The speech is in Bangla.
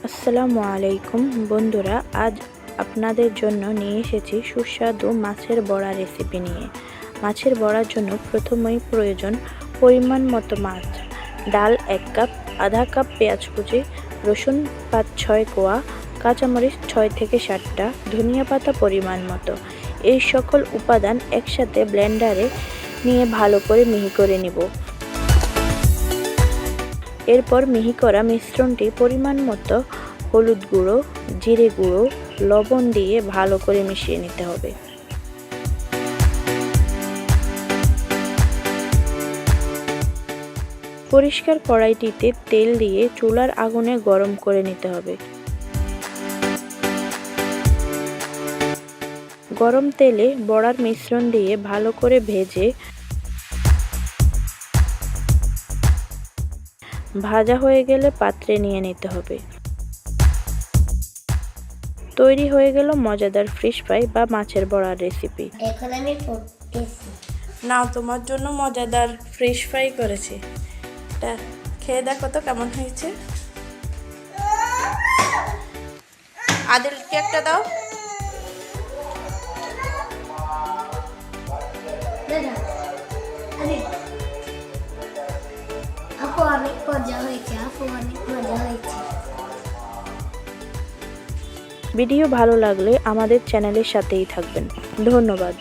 আসসালামু আলাইকুম বন্ধুরা, আজ আপনাদের জন্য নিয়ে এসেছি সুস্বাদু মাছের বড়া রেসিপি নিয়ে। মাছের বড়ার জন্য প্রথমেই প্রয়োজন পরিমাণ মতো মাছ, ডাল 1 কাপ, আধা কাপ পেঁয়াজ কুচি, রসুন 5-6 কোয়া, কাঁচামরিচ 6 থেকে 7টা, ধনিয়া পাতা পরিমাণ মতো। এই সকল উপাদান একসাথে ব্লেন্ডারে নিয়ে ভালো করে মিহি করে নিব। এরপর মিহি করা মিশ্রণটি পরিমাণ মতো হলুদ গুঁড়ো, জিরে গুঁড়ো, লবণ দিয়ে ভালো করে মিশিয়ে নিতে হবে। পরিষ্কার কড়াইটিতে তেল দিয়ে চুলার আগুনে গরম করে নিতে হবে। গরম তেলে বড়ার মিশ্রণ দিয়ে ভালো করে ভেজে ভাজা হয়ে গেলে পাত্রে নিয়ে নিতে হবে। তৈরি হয়ে গেল মজাদার ফিশ ফ্রাই বা মাছের বড়ার রেসিপি। এখন আমি পড়তেছি। নাও, তোমার জন্য মজাদার ফিশ ফ্রাই করেছি, এটা খেয়ে দেখো তো কেমন হয়েছে। আদিলকে একটা দাও। দাদা আরে আপু অনেক মজা হয়েছে, ভিডিও ভালো লাগলে আমাদের চ্যানেলের সাথেই থাকবেন। ধন্যবাদ।